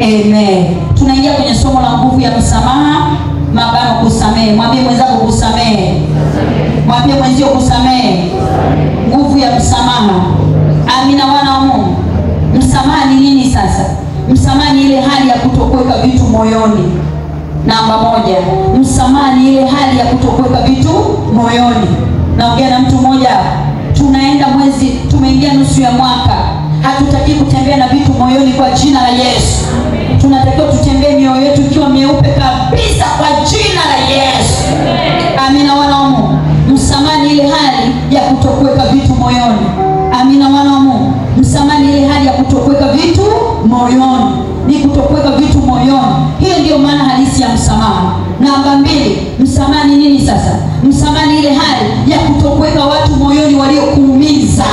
Amen. Tunaingia kwenye somo la nguvu ya msamaha, mabano kusamehe. Mwambie mwenzako kusamehe. Mwambie mwenzio kusamehe. Nguvu ya msamaha. Amina wana wa Mungu. Msamaha ni nini sasa? Msamaha ni ile hali ya kutokuweka vitu moyoni. Namba moja, msamaha ni ile hali ya kutokuweka vitu moyoni. Naongea na mtu mmoja. Tunaenda mwezi, tumeingia nusu ya mwaka. Hatutaki kutembea na vitu moyoni kwa jina la Yesu. Tunatakiwa tutembee mioyo yetu ikiwa meupe kabisa kwa jina la Yesu. Amina wana wa Mungu. Msamaha ni ile hali ya kutokuweka vitu moyoni. Amina wana wa Mungu. Msamaha ni ile hali ya kutokuweka vitu moyoni. Ni kutokuweka vitu moyoni. Hiyo ndio maana halisi ya msamaha. Namba mbili, msamaha ni nini sasa? Msamaha ni ile hali ya kutokuweka watu moyoni waliokuumiza.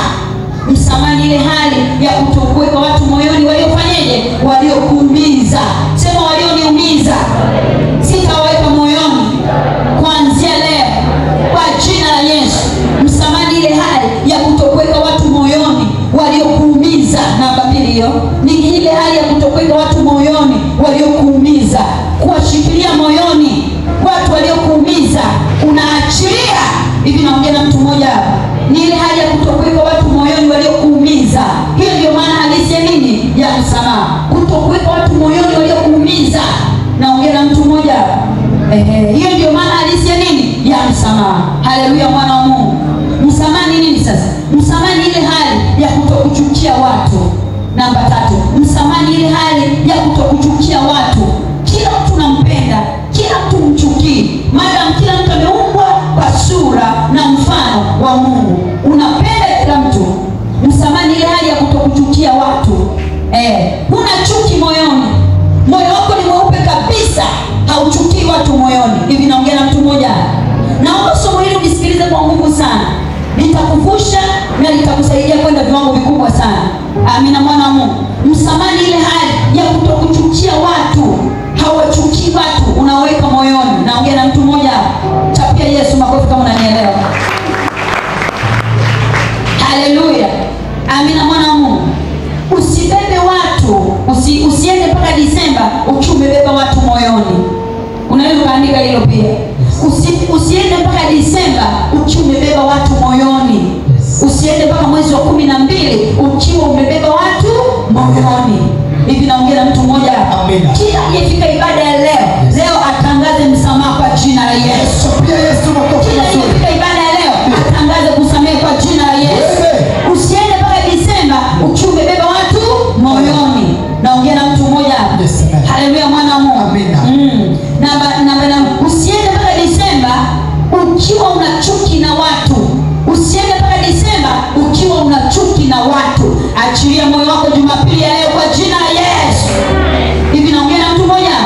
Msamaha ni ile hali ya kutokuweka watu moyoni waliofanyaje? Waliokuumiza. Sema walioniumiza sitaweka moyoni kuanzia leo kwa jina la Yesu. Msamaha ni ile hali ya kutokuweka watu moyoni waliokuumiza. Namba mbili hiyo ni ile hali ya kutokuweka watu moyoni waliokuumiza. Kuwashikilia moyoni watu waliokuumiza, unaachilia. Hivi naongea na mtu mmoja hapa. Ni ile hali ya kutokuweka watu moyoni waliokuumiza. Hiyo ndio maana halisi ya nini? Ya msamaha. Kutokuweka watu moyoni waliokuumiza. Naongea na mtu mmoja hapa. Hiyo ndio maana halisi ya nini? Ya msamaha. Haleluya mwana wa Mungu. Msamaha ni nini sasa? Msamaha ni ile hali ya kutokuchukia watu. Namba tatu, msamaha ni ile hali ya kutokuchukia watu. Kila mtu unampenda, kila mtu mchukii. Madam kila mtu ameumbwa kwa sura na mfano wa Mungu. Unapenda kila mtu. Msamaha ni ile hali ya kutokuchukia watu. Huna chuki moyoni. Moyo wako ni mweupe kabisa. Hauchukii watu moyoni. Hivi naongea na mtu mmoja. Naomba somo hili unisikilize kwa nguvu sana. Litakuvusha na litakusaidia kwenda viwango vikubwa sana. Amina mwana wa Mungu. Msamaha ni ile hali ya kutokuchukia watu. Hawachukii watu, unaweka moyoni. Naongea na mtu mmoja. Chapia Yesu makofi kama unanielewa. Haleluya. Amina mwana wa Mungu. Usibebe watu, usiende mpaka Disemba ukiwa umebeba watu moyoni. Unaweza kuandika hilo pia. Usiende mpaka Disemba ukiwa umebeba watu moyoni. Usiende mpaka mwezi wa 12 ukiwa umebeba watu moyoni. Hivi naongea na mtu mmoja hapa. Kila aliyefika ibada ya leo atangaze msamaha kwa jina la Yesu. Pia Yesu makofi. Kila aliyefika ibada ya leo atangaze kusamehe kwa jina la Yesu. Usiende mpaka Disemba ukiwa umebeba watu moyoni. Naongea na mtu mmoja hapa. Haleluya mwana wa Mungu. Namba usiende mpaka Disemba ukiwa una chuki na watu. Usiende mpaka Disemba ukiwa una chuki na watu. Achilia moyo wako Jumapili ya leo kwa jina la Yesu. Hivi naongea na mtu mmoja.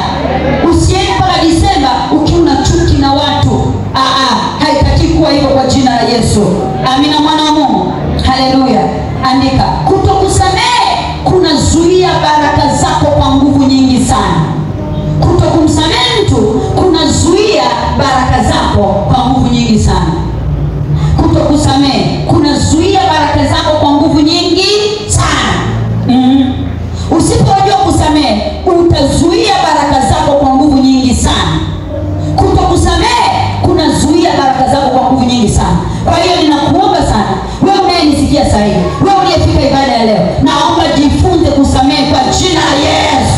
Usiende mpaka Disemba ukiwa una chuki na watu. Haitaki kuwa hivyo kwa jina la Yesu. Amina mwana wa Mungu. Haleluya. Andika, kutokusamehe kunazuia baraka zako kwa nguvu nyingi sana. Kutokumsamehe mtu kunazuia baraka zako kwa nguvu nyingi sana. Kutokusamehe kunazuia baraka zako kwa nguvu nyingi sana. Usipojua kusamehe utazuia baraka zako kwa nguvu nyingi sana. Kutokusamehe kunazuia baraka zako kwa nguvu nyingi sana. Kwa hiyo ninakuomba sana, wewe unayenisikia sasa hivi, wewe uliyefika ibada ya leo, naomba jifunze kusamehe kwa jina la Yesu.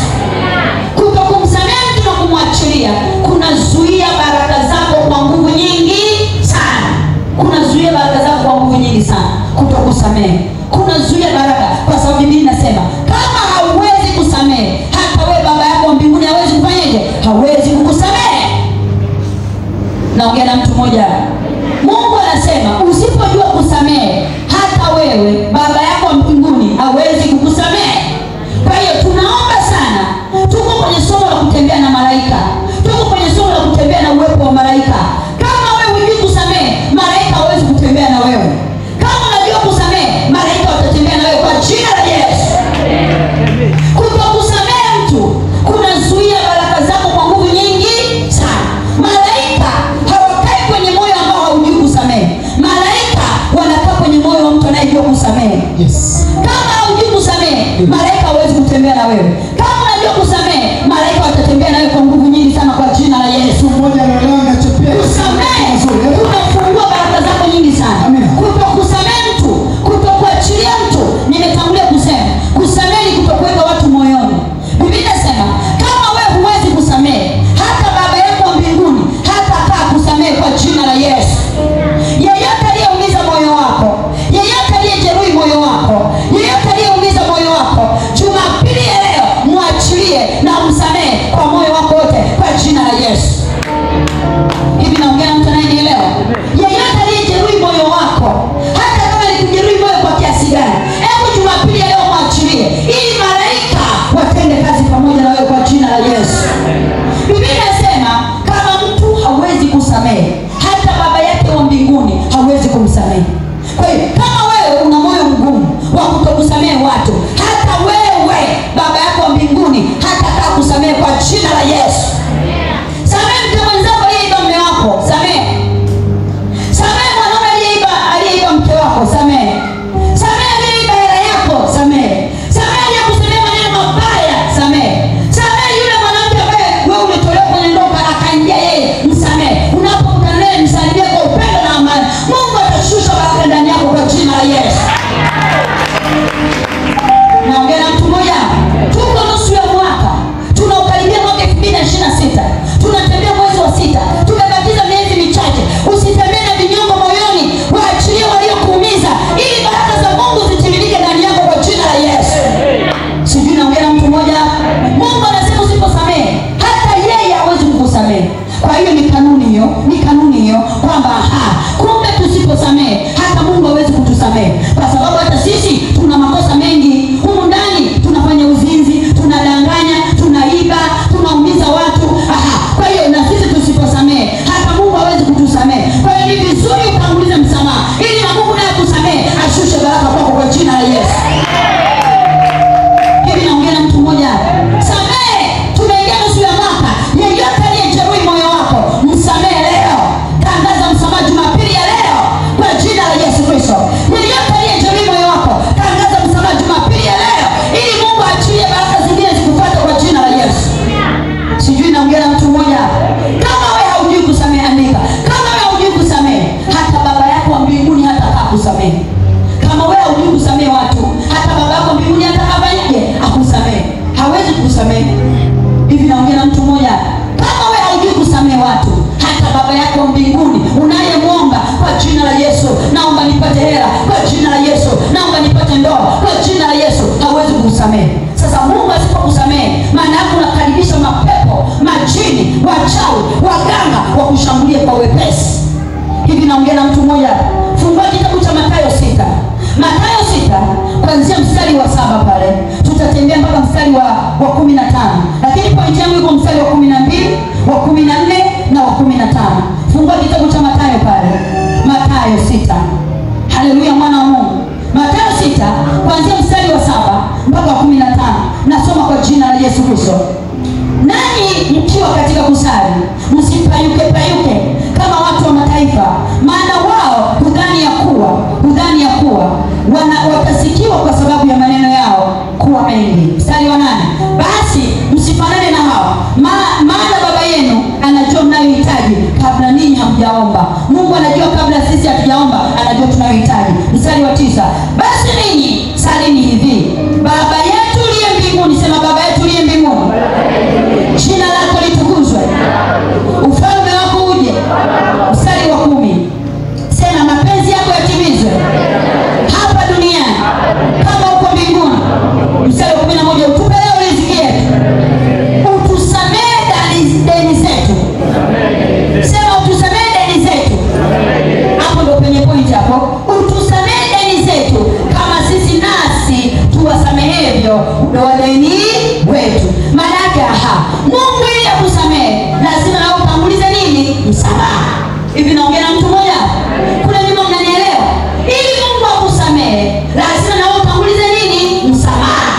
Kutokumsamehe mtu na kumwachilia kunazuia baraka zako kwa nguvu nyingi sana. Kunazuia baraka zako kwa nguvu nyingi sana. Kutokusamehe kunazuia baraka, kwa sababu Biblia inasema kama hauwezi kusamehe, hata wewe baba yako mbinguni hawezi kufanyaje? Hawezi kukusamehe. Naongea na mtu mmoja. Mungu anasema usipojua kusamehe, hata wewe baba yako mbinguni hawezi kukusamehe. Kwa hiyo tunaomba sana. Tuko kwenye somo la kutembea na malaika. Tuko kwenye somo la kutembea na uwepo wa malaika. Kama wewe hujui kusamehe, malaika hawezi kutembea na wewe. Kama unajua kusamehe, malaika watatembea na wewe kwa jina la Yesu. Kutokusamehe mtu kunazuia baraka zako kwa nguvu nyingi sana. Malaika hawakai kwenye moyo ambao unajua kusamehe, malaika watatembea nawe kwa nguvu nyingi sana kwa jina la Yesu. Mmoja analala anachopia. Kusamehe unafungua baraka zako nyingi sana. Kutokusamehe mtu, kutokuachilia mtu, nimetangulia kusema, kusamehe ni kutokuweka watu moyoni. Biblia inasema kama wewe huwezi kusamehe, hata Baba yako wa mbinguni hatakaa kusamehe kwa jina la Yesu. Yeyote aliyeumiza moyo wako, yeyote aliyejeruhi moyo wako, yeyote aliyeumiza moyo wako, Jumapili ya leo muachilie na umsamehe kwa moyo wako wote kwa jina la Yesu. Hivi naongea na mtu anayenielewa? Yeyote aliyejeruhi moyo wako, hata kama alikujeruhi moyo kwa kiasi gani, hebu Jumapili ya leo muachilie ili malaika watende kazi pamoja na wewe kwa jina la Yesu. Biblia inasema kama mtu hawezi kusamehe, hata Baba yake wa mbinguni hawezi kumsamehe. Kwa hiyo kama wewe una moyo mgumu wa kutokusamehe watu, hata wewe Baba yako wa mbinguni hatakaa kusamehe kwa jina la Yesu. Samehe mke mwenzako aliyeiba mume wako, samehe. Samehe mwanaume aliyeiba mke wako, samehe. Samehe aliyeiba hela yako, samehe. Samehe aliyekusemea maneno mabaya, samehe. Samehe yule mwanamke ambaye wewe ulitolewa kwenye ndoa akaingia yeye, msamehe. Unapokutana naye msaidie kwa upendo na amani. Mungu atashusha baraka ndani yako kwa jina la Yesu. Naongea na mtu mmoja. Tuko nusu ya mwaka. Tunaukaribia mwaka 2026. Tunatembea mwezi wa 6. Tumebakiza miezi michache. Usitembee na vinyongo moyoni. Waachilie waliokuumiza ili baraka za Mungu zitiririke ndani yako kwa jina la Yesu. Sijui naongea na mtu mmoja. Mungu anasema usiposamehe, hata yeye hawezi kukusamehe. Kwa hiyo ni kanuni hiyo kwamba kumbe tusiposamehe hata Mungu hawezi kutusamehe. Kwa sababu hata sisi tuna makosa mengi humu ndani, tunafanya uzinzi, tunadanganya, tunaiba, tunaumiza watu. Kwa hiyo na sisi tusiposamehe hata Mungu hawezi kutusamehe. Kwa hiyo ni vizuri utangulize msamaha ili na Mungu naye kusamehe, ashushe baraka kwako kwa jina la Yesu. Hivi naongea na mtu mmoja. Samehe. Tumeingia nusu ya mwaka. Yeyote aliyejeruhi moyo wako, msamehe leo. Tangaza msamaha Jumapili ya leo kwa jina la Yesu Kristo. Yeyote aliyejeruhi moyo wako, tangaza msamaha Jumapili ya leo ili Mungu aachilie baraka zingine zikufuate kwa jina la Yesu. Sijui naongea na mtu mmoja. Kama wewe haujui kusamehe, andika. Kama wewe haujui kusamehe, hata Baba yako wa mbinguni hatakaa kusamehe. Kama wewe haujui kusamehe watu, hata Baba yako wa mbinguni hatakafanyaje? Akusamehe. Hawezi kusamehe. Hivi naongea na mtu mmoja. Kama wewe haujui kusamehe watu, hata Baba yako wa mbinguni unayemwomba kwa jina la Yesu, naomba nipate hela kwa jina la Yesu, naomba nipate ndoa kwa jina la Yesu, hawezi kukusamehe. Sasa Mungu asipokusamehe, maana yake unakaribisha mapepo, majini, wachawi, waganga wakushambulie kwa wepesi. Hivi naongea na mtu mmoja. Fungua kitabu cha Mathayo 6. Mathayo 6 kuanzia mstari wa 7 pale. Tutatembea mpaka mstari wa 15. Lakini pointi yangu iko mstari wa 12, wa 14 na wa 15. Fungua kitabu cha Mathayo pale. Mathayo 6. Haleluya mwana wa Mungu. Mathayo 6 kuanzia mstari wa 7 mpaka wa 15. Nasoma kwa jina la Yesu Kristo. Nanyi mkiwa katika kusali, msipayuke kama watu wa mataifa, maana wao hudhani ya kuwa watasikiwa kwa sababu ya maneno yao kuwa mengi. Mstari wa 8. Basi msifanane na hao, maana Baba yenu anajua mnayohitaji kabla ninyi hamjaomba. Mungu anajua kabla sisi hatujaomba, anajua tunayohitaji. Mstari wa 9. Basi ninyi salini hivi: Baba yetu uliye mbinguni. Sema Baba yetu uliye mbinguni. Jina lako litukuzwe. Ufalme wako uje. Mstari wa 10. Sema mapenzi yako yatimizwe hapa duniani kama huko mbinguni. Mstari wa 11. Utupe leo riziki yetu. Utusamehe deni zetu. Sema utusamehe deni zetu. Hapo ndio penye point hapo. Utusamehe deni zetu kama sisi nasi tuwasamehevyo wadeni wetu. Maana yake Mungu ili akusamehe lazima na utangulize nini? Msamaha. Hivi naongea na mtu mmoja. Kuna mimi mnanielewa? Ili Mungu akusamehe lazima na utangulize nini? Msamaha.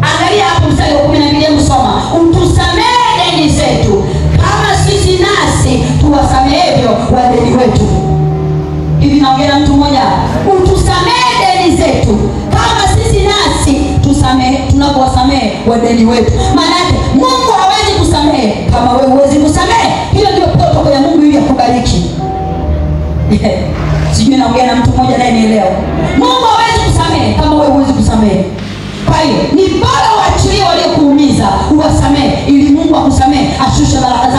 Angalia hapo mstari wa 12 msoma. Utusamehe deni zetu kama sisi nasi tuwasamehevyo wadeni wetu. Hivi naongea na mtu mmoja. Utusamehe deni zetu kama sisi nasi tunapowasamehe wadeni udeni wetu. Maana yake Mungu hawezi kusamehe kama wewe huwezi kusamehe. Hiyo ndio protokoli ya Mungu ili akubariki. Sijui naongea na mtu mmoja naye nielewa. Mungu hawezi kusamehe kama wewe huwezi kusamehe. Kwa hiyo ni bora waachilie waliokuumiza, uwasamehe ili Mungu akusamehe, ashushe baraka